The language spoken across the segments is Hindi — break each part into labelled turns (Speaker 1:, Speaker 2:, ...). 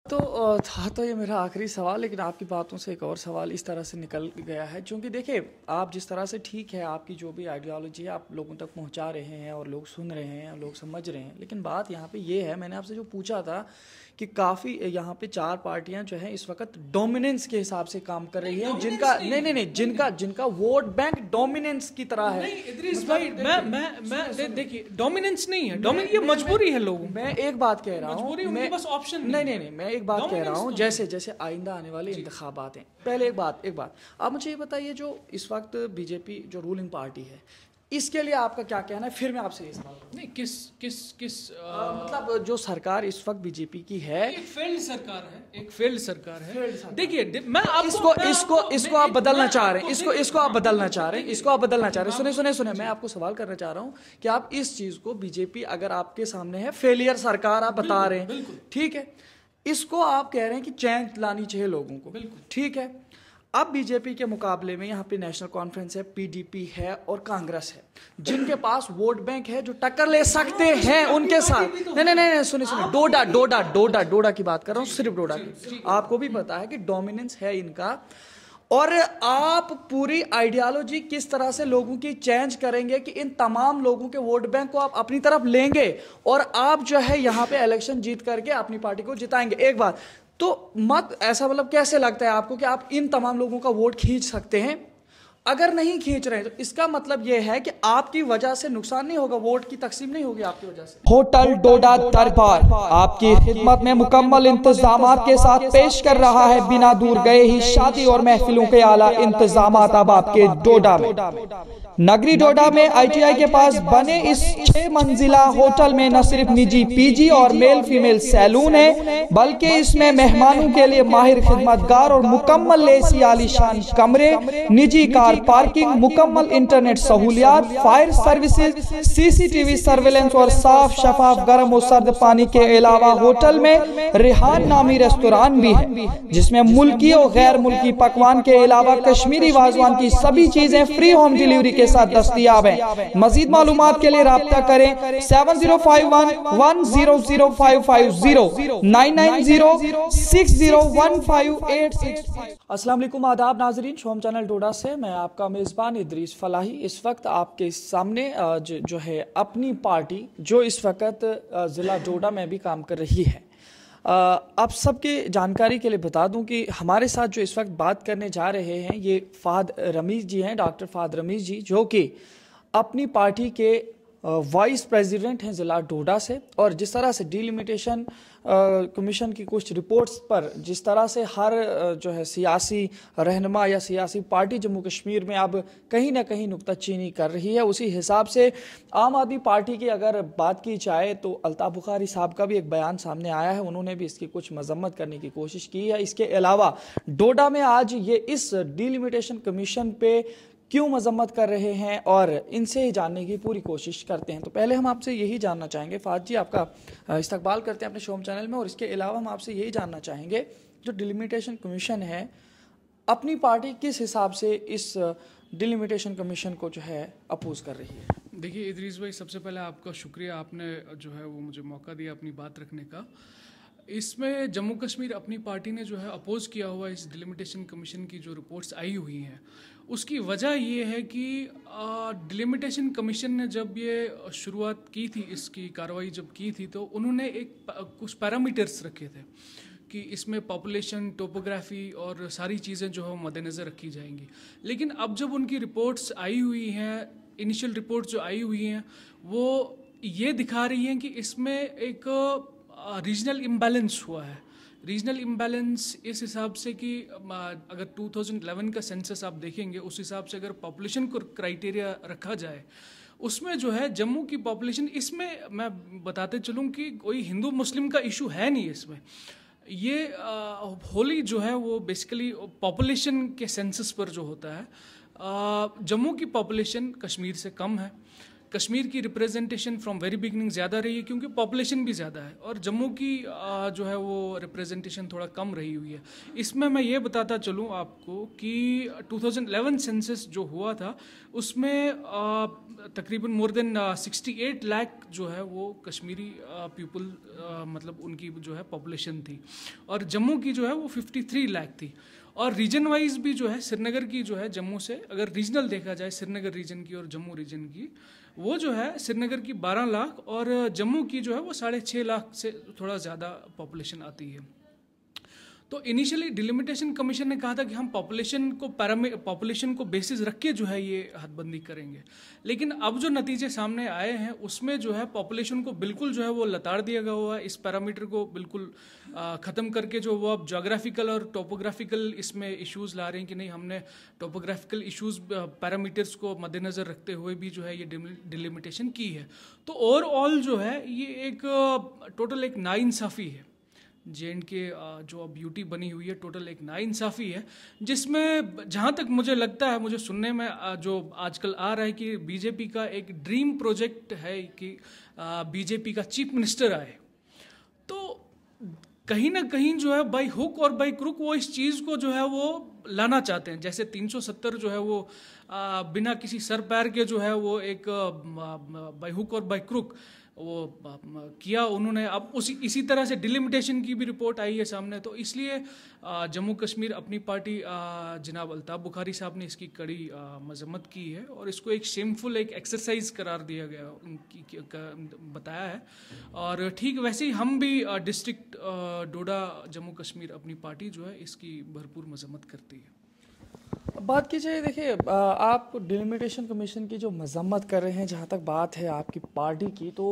Speaker 1: तो था तो ये मेरा आखिरी सवाल, लेकिन आपकी बातों से एक और सवाल इस तरह से निकल गया है, क्योंकि देखिए आप जिस तरह से, ठीक है आपकी जो भी आइडियोलॉजी है आप लोगों तक पहुंचा रहे हैं और लोग सुन रहे हैं, लोग समझ रहे हैं, लेकिन बात यहाँ पे ये है, मैंने आपसे जो पूछा था कि काफ़ी यहाँ पे चार पार्टियां जो हैं इस वक्त डोमिनेंस के हिसाब से काम कर रही हैं, जिनका नहीं जिनका वोट बैंक डोमिनेंस की तरह है।
Speaker 2: इदरीस भाई, मैं देखिए डोमिनेंस नहीं है, ये मजबूरी है लोगों।
Speaker 1: मैं एक बात कह रहा हूँ, मैं
Speaker 2: बस ऑप्शन
Speaker 1: नहीं, मैं एक बात कह रहा हूँ, जैसे आइंदा आने वाले इंतखाबात हैं, पहले एक बात आप मुझे ये बताइए, जो इस वक्त बीजेपी जो रूलिंग पार्टी है, इसके लिए आपका क्या कहना है? फिर मैं आपसे ये सवाल
Speaker 2: नहीं, किस
Speaker 1: मतलब जो सरकार इस वक्त बीजेपी की है,
Speaker 2: एक फेल्ड सरकार है, देखिए मैं
Speaker 1: इसको आप बदलना चाह रहे हैं, इसको आप बदलना चाह रहे हैं, सुने, मैं आपको सवाल करना चाह रहा हूं कि आप इस चीज को, बीजेपी अगर आपके सामने है फेलियर सरकार आप बता रहे हैं, ठीक है, इसको आप कह रहे हैं कि चेंज लानी चाहिए लोगों को, ठीक है, अब बीजेपी के मुकाबले में यहाँ पे नेशनल कॉन्फ्रेंस है, पीडीपी है और कांग्रेस है, जिनके पास वोट बैंक है, जो टक्कर ले सकते हैं उनके साथ। नहीं, सुनिए, डोडा की बात कर रहा हूँ, सिर्फ डोडा की। आपको भी पता है कि डोमिनेंस है इनका, और आप पूरी आइडियोलॉजी किस तरह से लोगों की चेंज करेंगे कि इन तमाम लोगों के वोट बैंक को आप अपनी तरफ लेंगे और आप जो है यहाँ पे इलेक्शन जीत करके अपनी पार्टी को जिताएंगे। एक बात तो मत ऐसा, मतलब कैसे लगता है आपको कि आप इन तमाम लोगों का वोट खींच सकते हैं? अगर नहीं खींच रहे तो इसका मतलब यह है कि आपकी वजह से नुकसान नहीं होगा, वोट की तकसीम नहीं होगी आपकी वजह से।
Speaker 3: होटल डोडा दरबार आपकी खिदमत में मुकम्मल इंतजामात के साथ पेश कर रहा है। बिना दूर गए ही शादी और महफिलों के आला इंतजामात अब आपके डोडा में। नगरी डोडा में आईटीआई के पास बने इस 6 मंजिला होटल में न सिर्फ निजी पीजी और मेल फीमेल सैलून है, बल्कि इसमें मेहमानों के लिए माहिर खिदमतगार और मुकम्मल एसी आलीशान कमरे, निजी कार पार्किंग, मुकम्मल इंटरनेट सहूलियात, फायर सर्विसेज, सीसीटीवी सर्वेलेंस और साफ शफाफ गर्म और सर्द पानी के अलावा होटल में रिहान नामी रेस्तोरां भी है, जिसमें मुल्की और गैर मुल्की पकवान के अलावा कश्मीरी वाजवान की सभी चीजें फ्री होम डिलीवरी के साथ दस्तयाब है। मजीद मालूमात के लिए राब्ता करें 7051100550 9906015865।
Speaker 1: अस्सलाम वालेकुम, आदाब नाजरीन, शोम चैनल डोडा से मैं आपका मेज़बान इदरीस फलाही इस वक्त आपके सामने जो है अपनी पार्टी जो इस वक्त ज़िला डोडा में भी काम कर रही है। आप सबके जानकारी के लिए बता दूं कि हमारे साथ जो इस वक्त बात करने जा रहे हैं ये फ़ाद रमीज़ जी हैं, डॉक्टर फ़ाद रमीज़ जी, जो कि अपनी पार्टी के वाइस प्रेसिडेंट हैं ज़िला डोडा से। और जिस तरह से डीलिमिटेशन कमीशन की कुछ रिपोर्ट्स पर जिस तरह से हर जो है सियासी रहनुमा या सियासी पार्टी जम्मू कश्मीर में अब कहीं ना कहीं नुक्ताचीनी कर रही है, उसी हिसाब से आम आदमी पार्टी की अगर बात की जाए तो अल्ताफ़ बुखारी साहब का भी एक बयान सामने आया है, उन्होंने भी इसकी कुछ मजम्मत करने की कोशिश की है। इसके अलावा डोडा में आज ये इस डीलिमिटेशन कमीशन पे क्यों मजम्मत कर रहे हैं और इनसे ही जानने की पूरी कोशिश करते हैं। तो पहले हम आपसे यही जानना चाहेंगे, फ़ाद जी आपका इस्तकबाल करते हैं अपने शोम चैनल में, और इसके अलावा हम आपसे यही जानना चाहेंगे जो डिलिमिटेशन कमीशन है अपनी पार्टी किस हिसाब से इस डिलिमिटेशन कमीशन को जो है अपोज कर रही है।
Speaker 2: देखिए इदरीस भाई, सबसे पहले आपका शुक्रिया, आपने जो है वो मुझे मौका दिया अपनी बात रखने का। इसमें जम्मू कश्मीर अपनी पार्टी ने जो है अपोज किया हुआ इस डिलिमिटेशन कमीशन की जो रिपोर्ट्स आई हुई हैं, उसकी वजह ये है कि डिलिमिटेशन कमीशन ने जब ये शुरुआत की थी, इसकी कार्रवाई जब की थी, तो उन्होंने कुछ पैरामीटर्स रखे थे कि इसमें पॉपुलेशन, टोपोग्राफी और सारी चीज़ें जो है मद्देनज़र रखी जाएंगी। लेकिन अब जब उनकी रिपोर्ट्स आई हुई हैं, इनिशियल रिपोर्ट्स जो आई हुई हैं, वो ये दिखा रही हैं कि इसमें एक रीजनल इम्बैलेंस हुआ है। रीजनल इम्बैलेंस इस हिसाब से कि अगर 2011 का सेंसस आप देखेंगे, उस हिसाब से अगर पॉपुलेशन को क्राइटेरिया रखा जाए, उसमें जो है जम्मू की पॉपुलेशन, इसमें मैं बताते चलूँ कि कोई हिंदू मुस्लिम का इशू है नहीं इसमें। ये होली जो है वो बेसिकली पॉपुलेशन के सेंसस पर जो होता है, जम्मू की पॉपुलेशन कश्मीर से कम है, कश्मीर की रिप्रेजेंटेशन फ्रॉम वेरी बिगनिंग ज़्यादा रही है, क्योंकि पॉपुलेशन भी ज़्यादा है, और जम्मू की जो है वो रिप्रेजेंटेशन थोड़ा कम रही हुई है। इसमें मैं ये बताता चलूँ आपको कि 2011 सेंसस जो हुआ था उसमें तकरीबन मोर देन 68 लाख जो है वो कश्मीरी पीपल मतलब उनकी जो है पॉपुलेशन थी, और जम्मू की जो है वो 53 लाख थी। और रीजन वाइज भी जो है श्रीनगर की जो है जम्मू से अगर रीजनल देखा जाए, श्रीनगर रीजन की और जम्मू रीजन की, वो जो है श्रीनगर की 12 लाख और जम्मू की जो है वो 6.5 लाख से थोड़ा ज़्यादा पॉपुलेशन आती है। तो इनिशियली डिलिमिटेशन कमीशन ने कहा था कि हम पॉपुलेशन को बेसिस रख के जो है ये हदबंदी करेंगे, लेकिन अब जो नतीजे सामने आए हैं उसमें जो है पॉपुलेशन को बिल्कुल जो है वो लताड़ दिया गया हुआ है। इस पैरामीटर को बिल्कुल ख़त्म करके जो वो अब जोग्राफिकल और टोपोग्राफिकल इसमें इश्यूज़ ला रहे हैं कि नहीं, हमने टोपोग्राफिकल इश्यूज़ पैरामीटर्स को मद्देनज़र रखते हुए भी जो है ये डिलिमिटेशन की है। तो ओवरऑल जो है ये एक टोटल एक नाइंसाफ़ी है। JNK जो अब यूटी बनी हुई है टोटल एक नाइंसाफ़ी है, जिसमें जहाँ तक मुझे लगता है, मुझे सुनने में जो आजकल आ रहा है कि बीजेपी का एक ड्रीम प्रोजेक्ट है कि बीजेपी का चीफ मिनिस्टर आए। तो कहीं ना कहीं जो है बाई हुक और बाई क्रुक वो इस चीज़ को जो है वो लाना चाहते हैं। जैसे 370 जो है वो बिना किसी सर पैर के जो है वो एक बाई हुक और बाई क्रुक वो किया उन्होंने। अब इसी तरह से डिलिमिटेशन की भी रिपोर्ट आई है सामने। तो इसलिए जम्मू कश्मीर अपनी पार्टी जनाब अल्ताफ़ बुखारी साहब ने इसकी कड़ी मजम्मत की है और इसको एक शेमफुल एक एक्सरसाइज करार दिया गया, उनकी बताया है। और ठीक वैसे ही हम भी डिस्ट्रिक्ट डोडा जम्मू कश्मीर अपनी पार्टी जो है इसकी भरपूर मजम्मत करती है।
Speaker 1: बात कीजिए, देखिए आप डिलिमिटेशन कमीशन की जो मजम्मत कर रहे हैं, जहाँ तक बात है आपकी पार्टी की, तो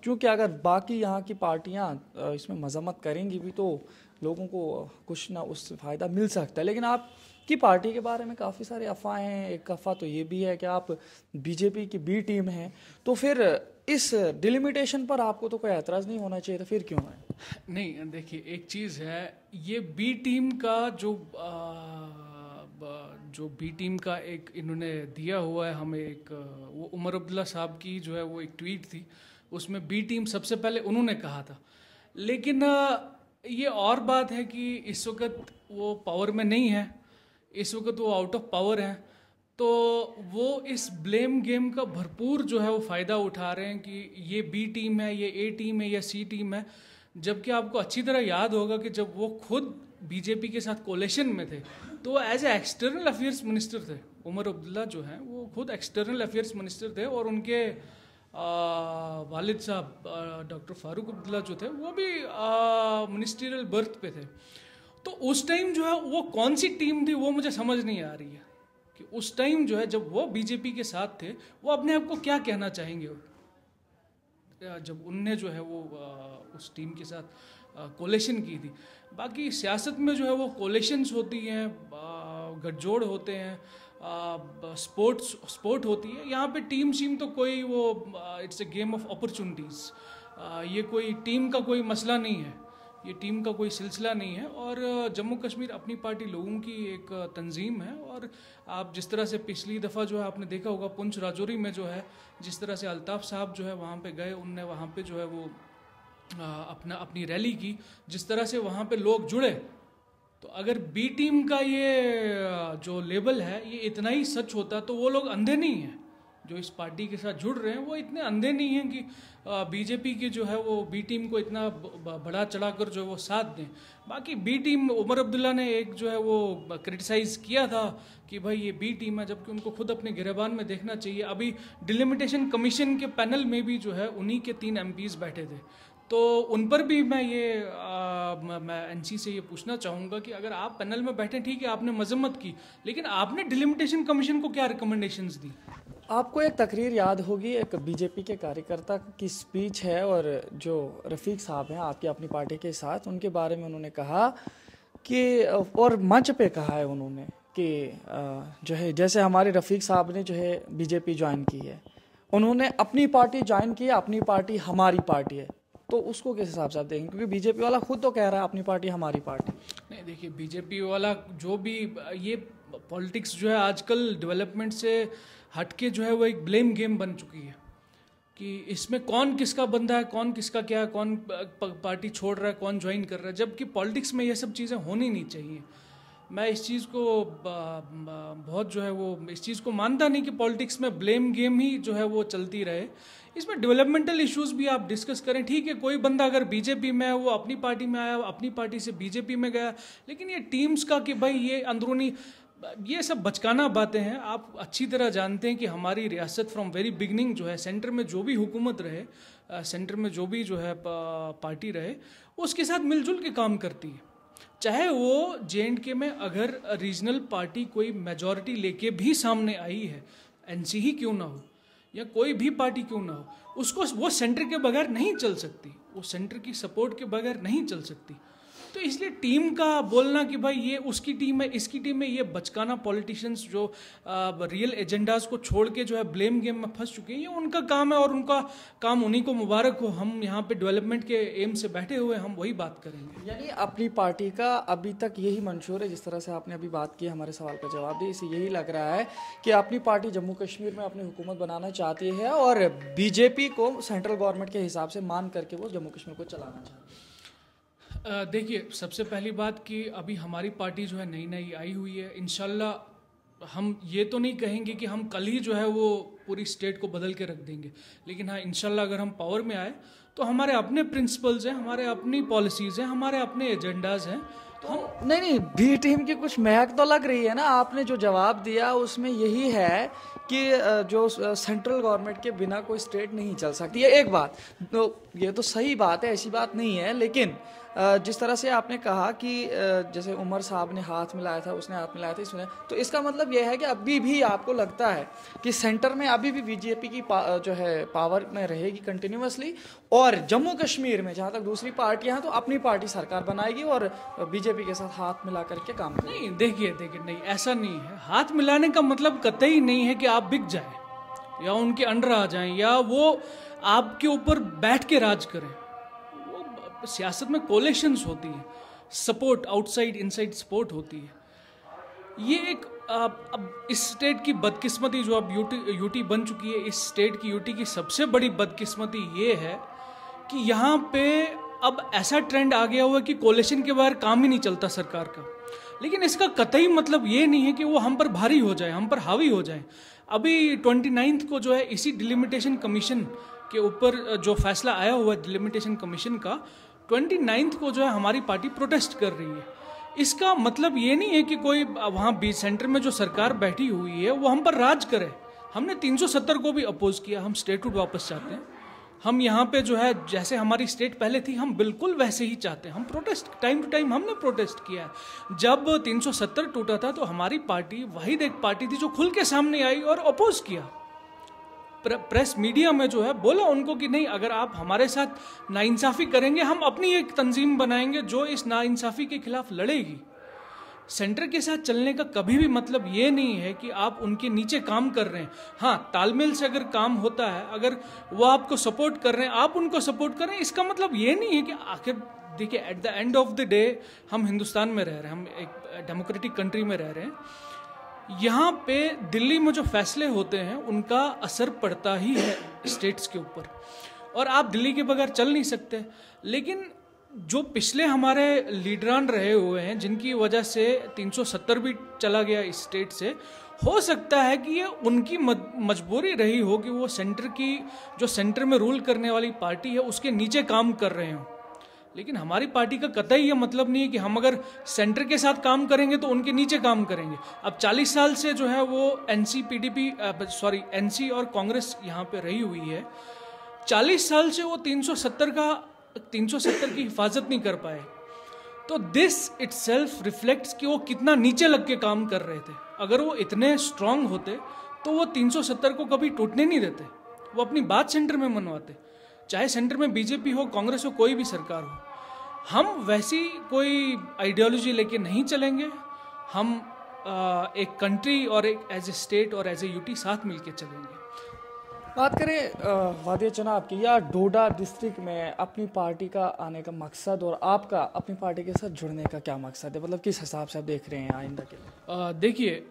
Speaker 1: चूँकि अगर बाकी यहाँ की पार्टियाँ इसमें मजम्मत करेंगी भी तो लोगों को कुछ ना उससे फ़ायदा मिल सकता है, लेकिन आपकी पार्टी के बारे में काफ़ी सारे अफवाहें हैं। एक अफवाह तो ये भी है कि आप बीजेपी की बी टीम हैं, तो फिर इस डिलिमिटेशन पर आपको तो कोई एतराज़ नहीं होना चाहिए, तो फिर क्यों है?
Speaker 2: नहीं, देखिए एक चीज़ है, ये बी टीम का जो बी टीम का एक इन्होंने दिया हुआ है हमें एक, वो उमर अब्दुल्ला साहब की जो है वो एक ट्वीट थी, उसमें बी टीम सबसे पहले उन्होंने कहा था। लेकिन ये और बात है कि इस वक्त वो पावर में नहीं है, इस वक्त वो आउट ऑफ पावर है, तो वो इस ब्लेम गेम का भरपूर जो है वो फ़ायदा उठा रहे हैं कि ये बी टीम है, ये ए टीम है या सी टीम है। जबकि आपको अच्छी तरह याद होगा कि जब वो खुद बीजेपी के साथ कोलेशन में थे तो वो as a external affairs minister थे। उमर अब्दुल्ला जो हैं वो खुद एक्सटर्नल अफेयर्स मिनिस्टर थे और उनके वालिद साहब डॉक्टर फारूक अब्दुल्ला जो थे वो भी मिनिस्ट्रियल बर्थ पे थे। तो उस टाइम जो है वो कौन सी टीम थी वो मुझे समझ नहीं आ रही है कि उस टाइम जो है जब वो बीजेपी के साथ थे वो अपने आप को क्या कहना चाहेंगे जब उनने जो है वो उस टीम के साथ कोलेशन की थी। बाकी सियासत में जो है वो कोलेशंस होती हैं, गठजोड़ होते हैं, स्पोर्ट होती है। यहाँ पे टीम तो कोई वो it's a game of opportunities, ये कोई टीम का कोई मसला नहीं है, ये टीम का कोई सिलसिला नहीं है। और जम्मू कश्मीर अपनी पार्टी लोगों की एक तंजीम है। और आप जिस तरह से पिछली दफ़ा जो है आपने देखा होगा पुंछ राजौरी में जो है जिस तरह से अल्ताफ़ साहब जो है वहाँ पे गए, उनने वहाँ पे जो है वो अपनी रैली की, जिस तरह से वहाँ पे लोग जुड़े, तो अगर बी टीम का ये जो लेबल है ये इतना ही सच होता तो वो लोग अंधे नहीं हैं जो इस पार्टी के साथ जुड़ रहे हैं, वो इतने अंधे नहीं हैं कि बीजेपी की जो है वो बी टीम को इतना बढ़ा चढ़ा कर जो है वो साथ दें। बाकी बी टीम, उमर अब्दुल्ला ने एक जो है वो क्रिटिसाइज़ किया था कि भाई ये बी टीम है, जबकि उनको खुद अपने गिरबान में देखना चाहिए। अभी डिलिमिटेशन कमीशन के पैनल में भी जो है उन्हीं के 3 MPs बैठे थे, तो उन पर भी मैं मैं एनसी से ये पूछना चाहूँगा कि अगर आप पैनल में बैठे, ठीक है आपने मजम्मत की, लेकिन आपने डिलिमिटेशन कमीशन को क्या रिकमेंडेशंस दी?
Speaker 1: आपको एक तकरीर याद होगी, एक बीजेपी के कार्यकर्ता की स्पीच है और जो रफ़ीक साहब हैं आपकी अपनी पार्टी के साथ, उनके बारे में उन्होंने कहा कि, और मंच पे कहा है उन्होंने कि जो है जैसे हमारे रफ़ीक साहब ने जो है बीजेपी ज्वाइन की है, उन्होंने अपनी पार्टी ज्वाइन की है, अपनी पार्टी हमारी पार्टी है, तो उसको किस हिसाब से आप देखेंगे? क्योंकि बीजेपी वाला खुद तो कह रहा है अपनी पार्टी हमारी पार्टी।
Speaker 2: नहीं, देखिए बीजेपी वाला जो भी ये पॉलिटिक्स जो है आजकल डेवलपमेंट से हटके जो है वो एक ब्लेम गेम बन चुकी है कि इसमें कौन किसका बंदा है, कौन किसका क्या है, कौन पार्टी छोड़ रहा है, कौन ज्वाइन कर रहा है, जबकि पॉलिटिक्स में ये सब चीज़ें होनी नहीं चाहिए। मैं इस चीज़ को बहुत जो है वो इस चीज़ को मानता नहीं कि पॉलिटिक्स में ब्लेम गेम ही जो है वो चलती रहे। इसमें डेवलपमेंटल इश्यूज भी आप डिस्कस करें, ठीक है, कोई बंदा अगर बीजेपी में है वो अपनी पार्टी में आया, अपनी पार्टी से बीजेपी में गया, लेकिन ये टीम्स का कि भाई ये अंदरूनी, ये सब बचकाना बातें हैं। आप अच्छी तरह जानते हैं कि हमारी रियासत फ्रॉम वेरी बिगनिंग जो है सेंटर में जो भी हुकूमत रहे, सेंटर में जो भी जो है पार्टी रहे, उसके साथ मिलजुल के काम करती है। चाहे वो J&K में अगर रीजनल पार्टी कोई मेजॉरिटी लेके भी सामने आई है, NC ही क्यों ना हो या कोई भी पार्टी क्यों ना हो, उसको वो सेंटर के बगैर नहीं चल सकती, वो सेंटर की सपोर्ट के बगैर नहीं चल सकती। तो इसलिए टीम का बोलना कि भाई ये उसकी टीम है, इसकी टीम है, ये बचकाना पॉलिटिशियंस जो रियल एजेंडाज को छोड़ के जो है ब्लेम गेम में फंस चुके हैं, ये उनका काम है और उनका काम उन्हीं को मुबारक हो। हम यहाँ पे डेवलपमेंट के एम से बैठे हुए, हम वही बात करेंगे।
Speaker 1: यानी अपनी पार्टी का अभी तक यही मंशूर है, जिस तरह से आपने अभी बात की, हमारे सवाल का जवाब दिया, इसे यही लग रहा है कि अपनी पार्टी जम्मू कश्मीर में अपनी हुकूमत बनाना चाहती है और बीजेपी को सेंट्रल गवर्नमेंट के हिसाब से मान करके वो जम्मू कश्मीर को चलाना चाहती है।
Speaker 2: देखिए, सबसे पहली बात कि अभी हमारी पार्टी जो है नई नई आई हुई है। इंशाल्लाह हम ये तो नहीं कहेंगे कि हम कल ही जो है वो पूरी स्टेट को बदल के रख देंगे, लेकिन हाँ, इंशाल्लाह अगर हम पावर में आए तो हमारे अपने प्रिंसिपल्स हैं, हमारे अपनी पॉलिसीज़ हैं, हमारे अपने एजेंडाज हैं। तो हम
Speaker 1: नहीं, बी टीम की कुछ महक तो लग रही है ना। आपने जो जवाब दिया उसमें यही है कि जो सेंट्रल गवर्नमेंट के बिना कोई स्टेट नहीं चल सकती है। एक बात तो ये तो सही बात है, ऐसी बात नहीं है, लेकिन जिस तरह से आपने कहा कि जैसे उमर साहब ने हाथ मिलाया था, उसने हाथ मिलाया था, इसमें तो इसका मतलब यह है कि अभी भी आपको लगता है कि सेंटर में अभी भी बीजेपी की जो है पावर में रहेगी कंटिन्यूअसली, और जम्मू कश्मीर में जहाँ तक दूसरी पार्टियां हैं तो अपनी पार्टी सरकार बनाएगी और बीजेपी के साथ हाथ मिला करके काम करेगी।
Speaker 2: नहीं, देखिए नहीं, ऐसा नहीं है। हाथ मिलाने का मतलब कतई नहीं है कि आप बिक जाएं या उनके अंडर आ जाएं या वो आपके ऊपर बैठ के राज करें। सियासत में कोलेशंस होती है, सपोर्ट आउटसाइड इनसाइड सपोर्ट होती है। ये एक अब इस स्टेट की बदकिस्मती जो अब यूटी बन चुकी है, इस स्टेट की यूटी की सबसे बड़ी बदकिस्मती ये है कि यहाँ पे अब ऐसा ट्रेंड आ गया हुआ है कि कोलेशन के बगैर काम ही नहीं चलता सरकार का। लेकिन इसका कतई मतलब ये नहीं है कि वो हम पर भारी हो जाए, हम पर हावी हो जाए। अभी 29 को जो है इसी डिलिमिटेशन कमीशन के ऊपर जो फैसला आया हुआ है डिलिमिटेशन कमीशन का, 29 को जो है हमारी पार्टी प्रोटेस्ट कर रही है। इसका मतलब ये नहीं है कि कोई वहाँ बीच सेंटर में जो सरकार बैठी हुई है वो हम पर राज करे। हमने 370 को भी अपोज किया, हम स्टेटहुड वापस चाहते हैं। हम यहाँ पे जो है जैसे हमारी स्टेट पहले थी हम बिल्कुल वैसे ही चाहते हैं। हम प्रोटेस्ट टाइम टू टाइम हमने प्रोटेस्ट किया है। जब 370 टूटा था तो हमारी पार्टी वाहिद एक पार्टी थी जो खुल के सामने आई और अपोज किया। प्रेस मीडिया में जो है बोला उनको कि नहीं, अगर आप हमारे साथ नाइंसाफ़ी करेंगे हम अपनी एक तंजीम बनाएंगे जो इस नाइंसाफ़ी के खिलाफ लड़ेगी। सेंटर के साथ चलने का कभी भी मतलब ये नहीं है कि आप उनके नीचे काम कर रहे हैं। हाँ, तालमेल से अगर काम होता है, अगर वो आपको सपोर्ट कर रहे हैं, आप उनको सपोर्ट कर रहे हैं, इसका मतलब ये नहीं है कि आखिर देखिए at the end of the day हम हिंदुस्तान में रह रहे हैं, हम एक डेमोक्रेटिक कंट्री में रह रहे हैं। यहाँ पे दिल्ली में जो फैसले होते हैं उनका असर पड़ता ही है स्टेट्स के ऊपर, और आप दिल्ली के बगैर चल नहीं सकते। लेकिन जो पिछले हमारे लीडरान रहे हुए हैं जिनकी वजह से 370 भी चला गया इस स्टेट से, हो सकता है कि ये उनकी मजबूरी रही हो कि वो सेंटर की जो सेंटर में रूल करने वाली पार्टी है उसके नीचे काम कर रहे हों। लेकिन हमारी पार्टी का कतई ये मतलब नहीं है कि हम अगर सेंटर के साथ काम करेंगे तो उनके नीचे काम करेंगे। अब 40 साल से जो है वो एनसी और कांग्रेस यहाँ पे रही हुई है। 40 साल से वो 370 की हिफाजत नहीं कर पाए। तो दिस इटसेल्फ रिफ्लेक्ट्स कि वो कितना नीचे लग के काम कर रहे थे। अगर वो इतने स्ट्रांग होते तो वो 370 को कभी टूटने नहीं देते, वो अपनी बात सेंटर में मनवाते। चाहे सेंटर में बीजेपी हो, कांग्रेस हो, कोई भी सरकार हो, हम वैसी कोई आइडियोलॉजी लेके नहीं चलेंगे। हम एक कंट्री और एक एज ए स्टेट और एज ए यूटी साथ मिलके चलेंगे।
Speaker 1: बात करें वादिया चुनाव की या डोडा डिस्ट्रिक्ट में अपनी पार्टी का आने का मकसद और आपका अपनी पार्टी के साथ जुड़ने का क्या मकसद है, मतलब किस हिसाब से आप देख रहे हैं आइंदा के लिए?
Speaker 2: देखिए,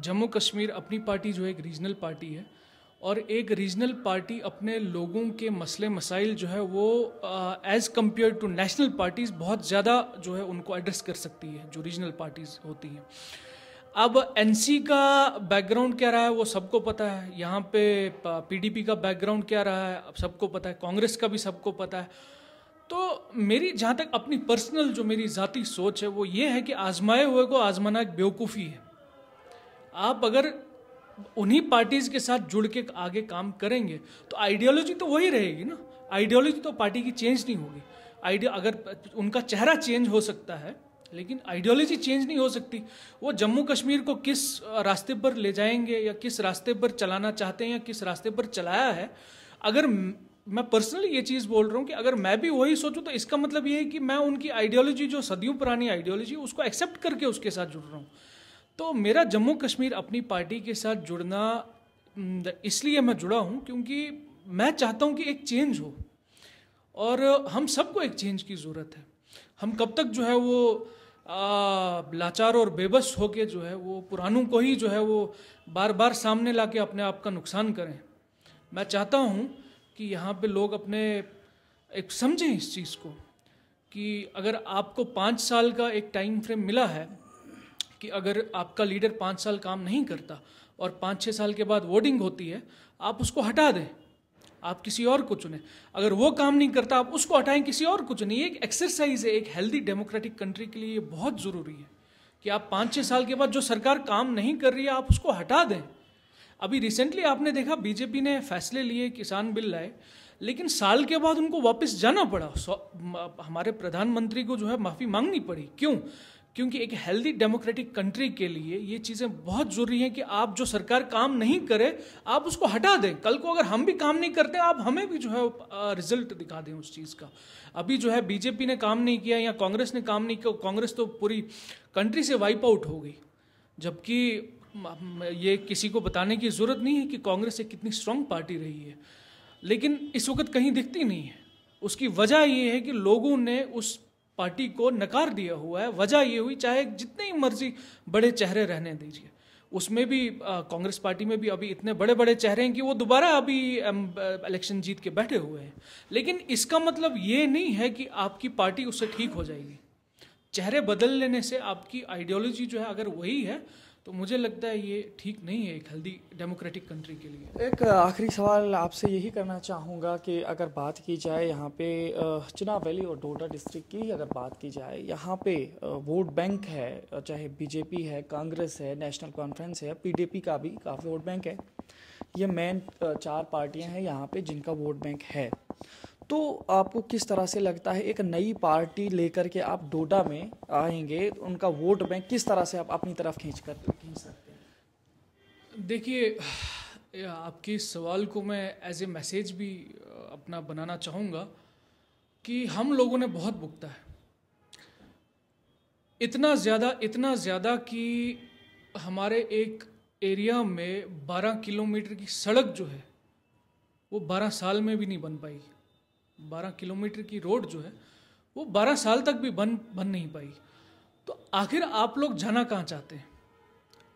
Speaker 2: जम्मू कश्मीर अपनी पार्टी जो है एक रीजनल पार्टी है और एक रीजनल पार्टी अपने लोगों के मसले मसाइल जो है वो as compare to national parties बहुत ज़्यादा जो है उनको एड्रेस कर सकती है जो रीजनल पार्टीज़ होती हैं। अब एनसी का बैकग्राउंड क्या रहा है वो सबको पता है, यहाँ पे पीडीपी का बैकग्राउंड क्या रहा है अब सबको पता है, कांग्रेस का भी सबको पता है। तो मेरी जहाँ तक अपनी पर्सनल जो मेरी ज़ाती सोच है वो ये है कि आजमाए हुए को आजमाना एक बेवकूफ़ी है। आप अगर उन्हीं पार्टीज़ के साथ जुड़ के आगे काम करेंगे तो आइडियोलॉजी तो वही रहेगी ना, आइडियोलॉजी तो पार्टी की चेंज नहीं होगी। अगर उनका चेहरा चेंज हो सकता है लेकिन आइडियोलॉजी चेंज नहीं हो सकती। वो जम्मू कश्मीर को किस रास्ते पर ले जाएंगे या किस रास्ते पर चलाना चाहते हैं या किस रास्ते पर चलाया है, अगर मैं पर्सनली ये चीज़ बोल रहा हूँ कि अगर मैं भी वही सोचूं तो इसका मतलब ये है कि मैं उनकी आइडियोलॉजी जो सदियों पुरानी आइडियोलॉजी उसको एक्सेप्ट करके उसके साथ जुड़ रहा हूँ। तो मेरा जम्मू कश्मीर अपनी पार्टी के साथ जुड़ना इसलिए मैं जुड़ा हूँ क्योंकि मैं चाहता हूँ कि एक चेंज हो और हम सबको एक चेंज की ज़रूरत है। हम कब तक जो है वो लाचार और बेबस होके जो है वो पुरानों को ही जो है वो बार बार सामने लाके अपने आप का नुकसान करें। मैं चाहता हूँ कि यहाँ पे लोग अपने एक समझें इस चीज़ को कि अगर आपको 5 साल का एक टाइम फ्रेम मिला है कि अगर आपका लीडर 5 साल काम नहीं करता और 5-6 साल के बाद वोटिंग होती है, आप उसको हटा दें, आप किसी और को चुनें। अगर वो काम नहीं करता आप उसको हटाएं, किसी और को चुनें। ये एक एक्सरसाइज है, एक हेल्दी डेमोक्रेटिक कंट्री के लिए ये बहुत ज़रूरी है कि आप 5-6 साल के बाद जो सरकार काम नहीं कर रही है आप उसको हटा दें। अभी रिसेंटली आपने देखा बीजेपी ने फैसले लिए, किसान बिल लाए, लेकिन साल के बाद उनको वापस जाना पड़ा। हमारे प्रधानमंत्री को जो है माफ़ी मांगनी पड़ी। क्यों? क्योंकि एक हेल्दी डेमोक्रेटिक कंट्री के लिए ये चीज़ें बहुत ज़रूरी हैं कि आप जो सरकार काम नहीं करे आप उसको हटा दें। कल को अगर हम भी काम नहीं करते आप हमें भी जो है रिजल्ट दिखा दें उस चीज़ का। अभी जो है बीजेपी ने काम नहीं किया या कांग्रेस ने काम नहीं किया, कांग्रेस तो पूरी कंट्री से वाइप आउट हो गई, जबकि ये किसी को बताने की ज़रूरत नहीं है कि कांग्रेस एक कितनी स्ट्रांग पार्टी रही है, लेकिन इस वक्त कहीं दिखती नहीं है। उसकी वजह ये है कि लोगों ने उस पार्टी को नकार दिया हुआ है। वजह ये हुई, चाहे जितने ही मर्जी बड़े चेहरे रहने दीजिए, उसमें भी कांग्रेस पार्टी में भी अभी इतने बड़े बड़े चेहरे हैं कि वो दोबारा अभी इलेक्शन जीत के बैठे हुए हैं, लेकिन इसका मतलब ये नहीं है कि आपकी पार्टी उससे ठीक हो जाएगी। चेहरे बदल लेने से आपकी आइडियोलॉजी जो है अगर वही है तो मुझे लगता है ये ठीक नहीं है एक हेल्दी डेमोक्रेटिक कंट्री के लिए।
Speaker 1: एक आखिरी सवाल आपसे यही करना चाहूँगा कि अगर बात की जाए यहाँ पे चिनाब वैली और डोडा डिस्ट्रिक्ट की अगर बात की जाए, यहाँ पे वोट बैंक है, चाहे बीजेपी है, कांग्रेस है, नेशनल कॉन्फ्रेंस है, पीडीपी का भी काफ़ी वोट बैंक है। ये मेन 4 पार्टियाँ हैं यहाँ पे जिनका वोट बैंक है। तो आपको किस तरह से लगता है एक नई पार्टी लेकर के आप डोडा में आएंगे, उनका वोट बैंक किस तरह से आप अपनी तरफ खींच सकते हैं?
Speaker 2: देखिए, आपके इस सवाल को मैं एज ए मैसेज भी अपना बनाना चाहूँगा कि हम लोगों ने बहुत भुगता है, इतना ज़्यादा कि हमारे एक एरिया में 12 किलोमीटर की सड़क जो है वो 12 साल में भी नहीं बन पाई। 12 किलोमीटर की रोड जो है वो 12 साल तक भी बन नहीं पाई। तो आखिर आप लोग जाना कहाँ चाहते हैं?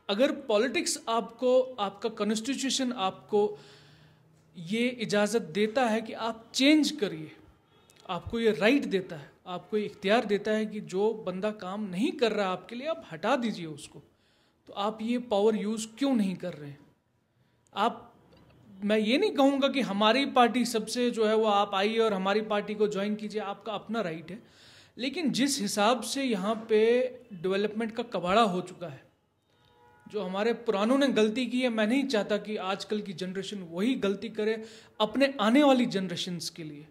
Speaker 2: अगर पॉलिटिक्स आपको, आपका कॉन्स्टिट्यूशन आपको ये इजाज़त देता है कि आप चेंज करिए, आपको ये राइट देता है, आपको ये इख्तियार देता है कि जो बंदा काम नहीं कर रहा आपके लिए आप हटा दीजिए उसको, तो आप ये पावर यूज़ क्यों नहीं कर रहे हैं? मैं ये नहीं कहूँगा कि हमारी पार्टी सबसे जो है वो आप आइए और हमारी पार्टी को ज्वाइन कीजिए, आपका अपना राइट है, लेकिन जिस हिसाब से यहाँ पे डेवलपमेंट का कबाड़ा हो चुका है, जो हमारे पुरानों ने गलती की है, मैं नहीं चाहता कि आजकल की जनरेशन वही गलती करे अपने आने वाली जनरेशन्स के लिए,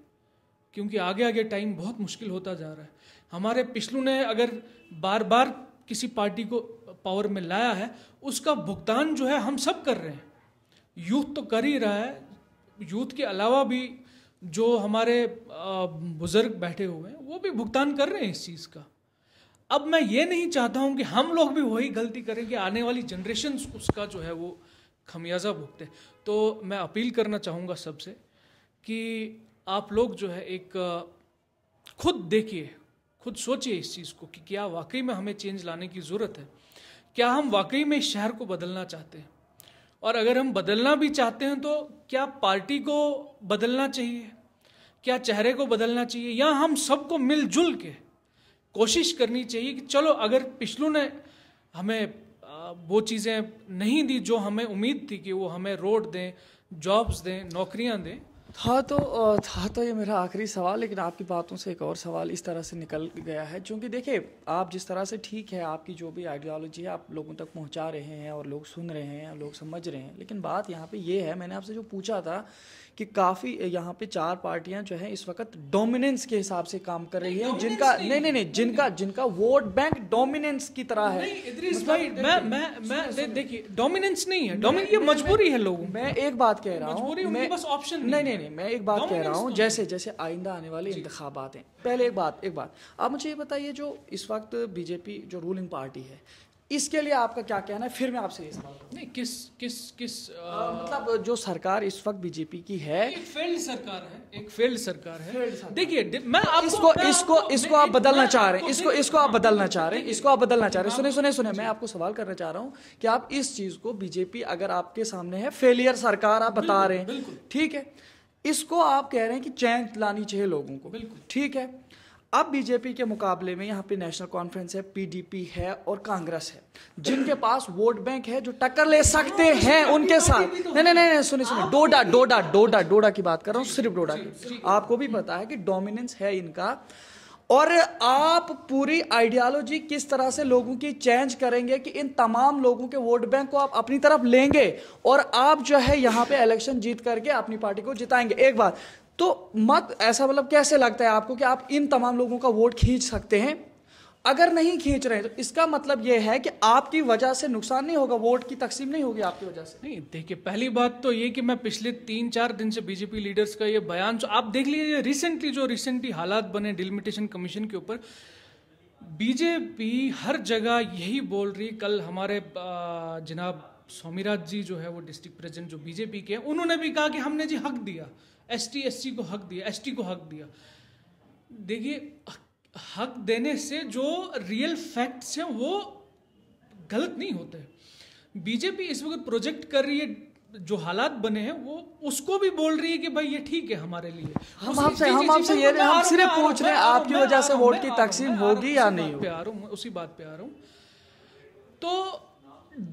Speaker 2: क्योंकि आगे आगे टाइम बहुत मुश्किल होता जा रहा है। हमारे पिछलों ने अगर बार बार किसी पार्टी को पावर में लाया है, उसका भुगतान जो है हम सब कर रहे हैं। यूथ तो कर ही रहा है, यूथ के अलावा भी जो हमारे बुजुर्ग बैठे हुए हैं वो भी भुगतान कर रहे हैं इस चीज़ का। अब मैं ये नहीं चाहता हूं कि हम लोग भी वही गलती करें कि आने वाली जनरेशन उसका जो है वो खमियाजा भुगते। तो मैं अपील करना चाहूँगा सबसे कि आप लोग जो है एक खुद देखिए, खुद सोचिए इस चीज़ को कि क्या वाकई में हमें चेंज लाने की ज़रूरत है, क्या हम वाकई में इस शहर को बदलना चाहते हैं, और अगर हम बदलना भी चाहते हैं तो क्या पार्टी को बदलना चाहिए, क्या चेहरे को बदलना चाहिए, या हम सबको मिलजुल के कोशिश करनी चाहिए कि चलो अगर पिछलों ने हमें वो चीज़ें नहीं दी जो हमें उम्मीद थी कि वो हमें रोड दें, जॉब्स दें, नौकरियां दें।
Speaker 1: था तो ये मेरा आखिरी सवाल, लेकिन आपकी बातों से एक और सवाल इस तरह से निकल गया है, क्योंकि देखिए आप जिस तरह से, ठीक है आपकी जो भी आइडियोलॉजी है आप लोगों तक पहुंचा रहे हैं और लोग सुन रहे हैं, लोग समझ रहे हैं, लेकिन बात यहाँ पे ये है, मैंने आपसे जो पूछा था कि काफ़ी यहाँ पे 4 पार्टियां जो हैं इस वक्त डोमिनेंस के हिसाब से काम कर रही हैं, जिनका नहीं जिनका वोट बैंक डोमिनेंस की तरह है।
Speaker 2: इदरीस भाई, मैं देखिए डोमिनेंस नहीं है, ये मजबूरी है लोगों।
Speaker 1: मैं एक बात कह रहा हूँ,
Speaker 2: मैं बस ऑप्शन
Speaker 1: नहीं, मैं एक बात कह रहा हूँ, जैसे आइंदा आने वाले इंतखाबात हैं, पहले एक बात आप मुझे ये बताइए, जो इस वक्त बीजेपी जो रूलिंग पार्टी है, इसके लिए आपका क्या कहना है? फिर मैं आपसे ये सवाल करूं।
Speaker 2: नहीं, किस
Speaker 1: मतलब जो सरकार इस वक्त बीजेपी की है,
Speaker 2: एक फेल्ड सरकार है। देखिए मैं
Speaker 1: इसको आप बदलना चाह रहे हैं, इसको आप बदलना चाह रहे हैं। सुने, मैं आपको सवाल करना चाह रहा हूं कि आप इस चीज को, बीजेपी अगर आपके सामने है फेलियर सरकार आप बता रहे हैं, ठीक है, इसको आप कह रहे हैं कि चेंज लानी चाहिए लोगों को, ठीक है। अब बीजेपी के मुकाबले में यहाँ पे नेशनल कॉन्फ्रेंस है, पीडीपी है और कांग्रेस है, जिनके पास वोट बैंक है, जो टक्कर ले सकते हैं उनके साथ। नहीं, सुनिए, डोडा की बात कर रहा हूँ, सिर्फ डोडा की। आपको भी पता है कि डोमिनेंस है इनका, और आप पूरी आइडियोलॉजी किस तरह से लोगों की चेंज करेंगे कि इन तमाम लोगों के वोट बैंक को आप अपनी तरफ लेंगे और आप जो है यहाँ पे इलेक्शन जीत करके अपनी पार्टी को जिताएंगे। एक बात तो मत ऐसा, मतलब कैसे लगता है आपको कि आप इन तमाम लोगों का वोट खींच सकते हैं? अगर नहीं खींच रहे तो इसका मतलब यह है कि आपकी वजह से नुकसान नहीं होगा, वोट की तकसीम नहीं होगी आपकी वजह से।
Speaker 2: नहीं, देखिए पहली बात तो ये कि मैं पिछले 3-4 दिन से बीजेपी लीडर्स का ये बयान आप देख लीजिए, रिसेंटली हालात बने डिलिमिटेशन कमीशन के ऊपर, बीजेपी हर जगह यही बोल रही। कल हमारे जनाब स्वामीराज जी जो है वो डिस्ट्रिक्ट प्रेसिडेंट जो बीजेपी के हैं, उन्होंने भी कहा कि हमने जी हक दिया, ST को हक दिया, ST को हक दिया। देखिए हक देने से जो रियल फैक्ट्स हैं वो गलत नहीं होते। बीजेपी इस वक्त प्रोजेक्ट कर रही है, जो हालात बने हैं वो उसको भी बोल रही है कि भाई ये ठीक है हमारे लिए।
Speaker 1: हम सिर्फ पूछ रहे हैं आपकी वजह से वोट की तकसीम होगी या नहीं होगी,
Speaker 2: उसी बात पे आ रहा हूं। तो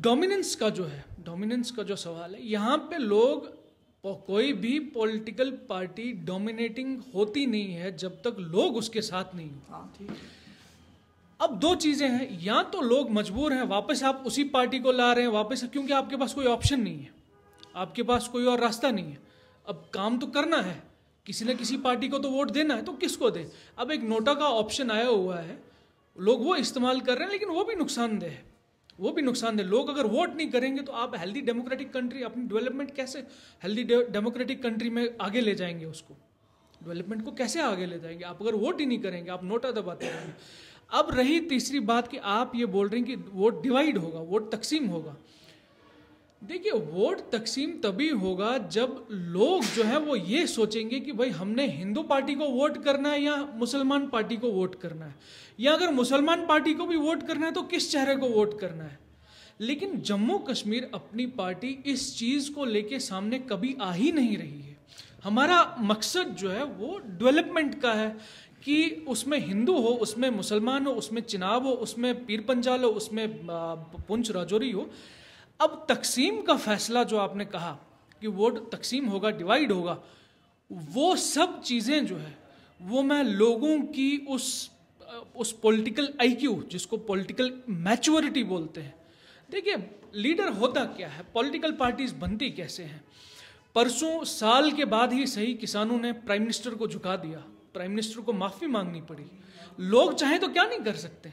Speaker 2: डोमिनेंस का जो सवाल है, यहाँ पे लोग, कोई भी पॉलिटिकल पार्टी डोमिनेटिंग होती नहीं है जब तक लोग उसके साथ नहीं हो। अब 2 चीजें हैं, या तो लोग मजबूर हैं, वापस आप उसी पार्टी को ला रहे हैं वापस, क्योंकि आपके पास कोई ऑप्शन नहीं है, आपके पास कोई और रास्ता नहीं है। अब काम तो करना है, किसी न किसी पार्टी को तो वोट देना है, तो किसको दे? अब एक नोटा का ऑप्शन आया हुआ है, लोग वो इस्तेमाल कर रहे हैं, लेकिन वो भी नुकसानदेह है, लोग अगर वोट नहीं करेंगे तो आप हेल्दी डेमोक्रेटिक कंट्री, अपनी डेवलपमेंट कैसे हेल्दी डेमोक्रेटिक कंट्री में आगे ले जाएंगे? उसको डेवलपमेंट को कैसे आगे ले जाएंगे आप अगर वोट ही नहीं करेंगे, आप नोटा दबाते रहेंगे। अब रही तीसरी बात कि आप ये बोल रहे हैं कि वोट डिवाइड होगा, वोट तकसीम होगा। देखिए वोट तकसीम तभी होगा जब लोग जो है वो ये सोचेंगे कि भाई हमने हिंदू पार्टी को वोट करना है या मुसलमान पार्टी को वोट करना है, या अगर मुसलमान पार्टी को भी वोट करना है तो किस चेहरे को वोट करना है। लेकिन जम्मू कश्मीर अपनी पार्टी इस चीज़ को लेके सामने कभी आ ही नहीं रही है। हमारा मकसद जो है वो डेवलपमेंट का है कि उसमें हिंदू हो, उसमें मुसलमान हो, उसमें चिनाब हो, उसमें पीर पंजाल हो, उसमें पुंछ राजौरी हो। अब तकसीम का फैसला जो आपने कहा कि वोट तकसीम होगा, डिवाइड होगा, वो सब चीज़ें जो है वो मैं लोगों की उस पॉलिटिकल IQ, जिसको पॉलिटिकल मैच्योरिटी बोलते हैं। देखिए लीडर होता क्या है, पॉलिटिकल पार्टीज बनती कैसे हैं। परसों साल के बाद ही सही किसानों ने प्राइम मिनिस्टर को झुका दिया, प्राइम मिनिस्टर को माफ़ी मांगनी पड़ी। लोग चाहें तो क्या नहीं कर सकते।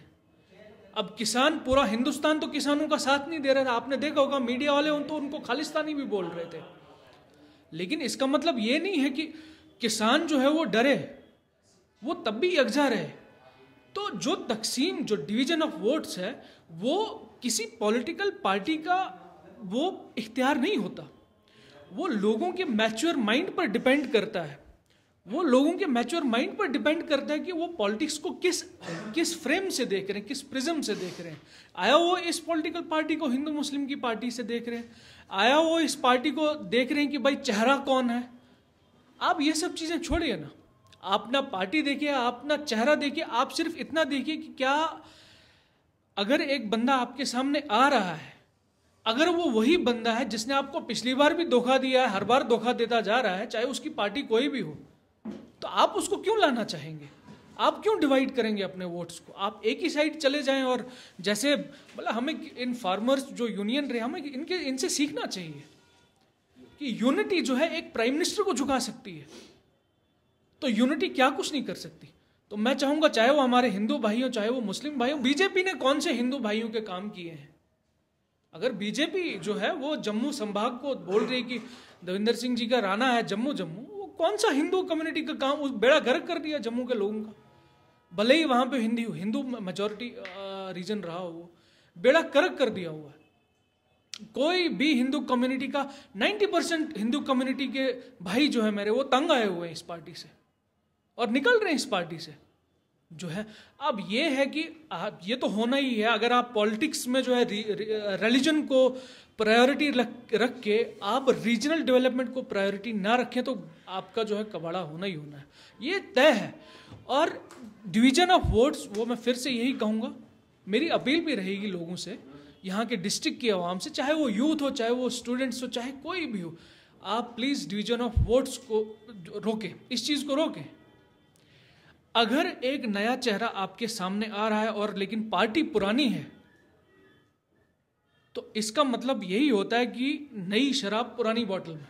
Speaker 2: अब किसान, पूरा हिंदुस्तान तो किसानों का साथ नहीं दे रहा था, आपने देखा होगा मीडिया वाले तो उनको खालिस्तानी भी बोल रहे थे। लेकिन इसका मतलब ये नहीं है कि किसान जो है वो डरे, वो तब भी यकजा रहे। तो जो तकसीम, जो डिवीजन ऑफ वोट्स है, वो किसी पॉलिटिकल पार्टी का वो इख्तियार नहीं होता, वो लोगों के मैच्योर माइंड पर डिपेंड करता है। वो लोगों के मैच्योर माइंड पर डिपेंड करता है कि वो पॉलिटिक्स को किस फ्रेम से देख रहे हैं, किस प्रिज्म से देख रहे हैं। आया वो इस पॉलिटिकल पार्टी को हिंदू मुस्लिम की पार्टी से देख रहे हैं, आया वो इस पार्टी को देख रहे हैं कि भाई चेहरा कौन है। आप ये सब चीज़ें छोड़िए ना, आप ना पार्टी देखिए, आप ना चेहरा देखिए, आप सिर्फ इतना देखिए कि क्या अगर एक बंदा आपके सामने आ रहा है, अगर वो वही बंदा है जिसने आपको पिछली बार भी धोखा दिया है, हर बार धोखा देता जा रहा है, चाहे उसकी पार्टी कोई भी हो, तो आप उसको क्यों लाना चाहेंगे? आप क्यों डिवाइड करेंगे अपने वोट्स को? आप एक ही साइड चले जाएं। और जैसे मतलब हमें इन फार्मर्स जो यूनियन रहे, हमें इनसे सीखना चाहिए कि यूनिटी जो है एक प्राइम मिनिस्टर को झुका सकती है, तो यूनिटी क्या कुछ नहीं कर सकती। तो मैं चाहूंगा, चाहे वो हमारे हिंदू भाई हो, चाहे वो मुस्लिम भाई हो, बीजेपी ने कौन से हिंदू भाइयों के काम किए हैं? अगर बीजेपी जो है वो जम्मू संभाग को बोल रही है कि देवेंद्र सिंह जी का राना है जम्मू, वो कौन सा हिंदू कम्युनिटी का काम, उस बेड़ा गर्क कर दिया जम्मू के लोगों का। भले ही वहां पे हिंदू मेजोरिटी रीजन रहा हो, वो बेड़ा गर्क कर दिया हुआ है। कोई भी हिंदू कम्युनिटी का 90% हिंदू कम्युनिटी के भाई जो है मेरे, वो तंग आए हुए हैं इस पार्टी से और निकल रहे हैं इस पार्टी से जो है। अब ये है कि ये तो होना ही है। अगर आप पॉलिटिक्स में जो है रिलीजन को प्रायोरिटी रख के आप रीजनल डेवलपमेंट को प्रायोरिटी ना रखें, तो आपका जो है कबाड़ा होना ही होना है, ये तय है। और डिवीजन ऑफ वोट्स, वो मैं फिर से यही कहूँगा, मेरी अपील भी रहेगी लोगों से, यहाँ के डिस्ट्रिक्ट की आवाम से, चाहे वो यूथ हो, चाहे वो स्टूडेंट्स हो, चाहे कोई भी हो, आप प्लीज़ डिवीजन ऑफ वोट्स को रोकें, इस चीज़ को रोकें। अगर एक नया चेहरा आपके सामने आ रहा है और लेकिन पार्टी पुरानी है, तो इसका मतलब यही होता है कि नई शराब पुरानी बोतल में।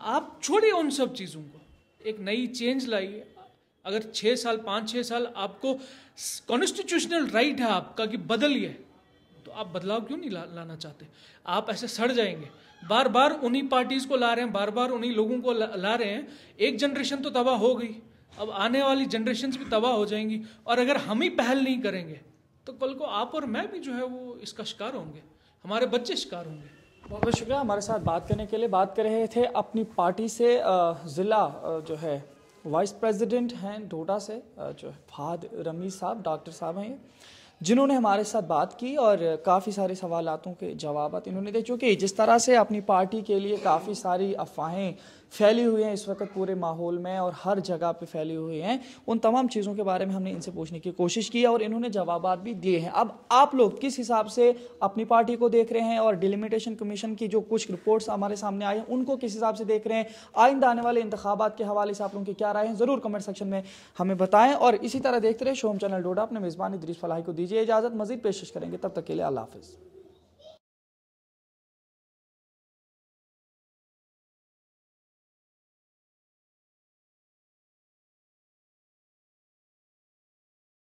Speaker 2: आप छोड़िए उन सब चीज़ों को, एक नई चेंज लाइए। अगर 5-6 साल आपको कॉन्स्टिट्यूशनल राइट है आपका कि बदलिए, तो आप बदलाव क्यों नहीं लाना चाहते? आप ऐसे सड़ जाएंगे, बार बार उन्हीं पार्टीज को ला रहे हैं, बार बार उन्हीं लोगों को ला रहे हैं। एक जनरेशन तो तबाह हो गई, अब आने वाली जनरेशन भी तबाह हो जाएंगी। और अगर हम ही पहल नहीं करेंगे तो कल को आप और मैं भी जो है वो इसका शिकार होंगे, हमारे बच्चे शिकार होंगे।
Speaker 1: बहुत बहुत शुक्रिया हमारे साथ बात करने के लिए। बात कर रहे थे अपनी पार्टी से ज़िला जो है वाइस प्रेसिडेंट हैं डोडा से जो है फहद रमीज साहब, डॉक्टर साहब हैं, जिन्होंने हमारे साथ बात की और काफ़ी सारे सवालातों के जवाब इन्होंने दे। चूँकि जिस तरह से अपनी पार्टी के लिए काफ़ी सारी अफवाहें फैली हुई हैं इस वक्त पूरे माहौल में और हर जगह पे फैली हुई हैं, उन तमाम चीज़ों के बारे में हमने इनसे पूछने की कोशिश की और इन्होंने जवाब भी दिए हैं। अब आप लोग किस हिसाब से अपनी पार्टी को देख रहे हैं और डिलिमिटेशन कमीशन की जो कुछ रिपोर्ट्स हमारे सामने आई हैं उनको किस हिसाब से देख रहे हैं, आइंदा आने वाले इंतखाबात के हवाले से आप लोगों की क्या राय है, ज़रूर कमेंट सेक्शन में हमें बताएं। और इसी तरह देखते रहे शोम चैनल डोडा। अपने मेज़बान इदरीस फलाही को दीजिए इजाज़त, मज़ीद पेशकश करेंगे, तब तक के लिए अल्लाह हाफ़िज़।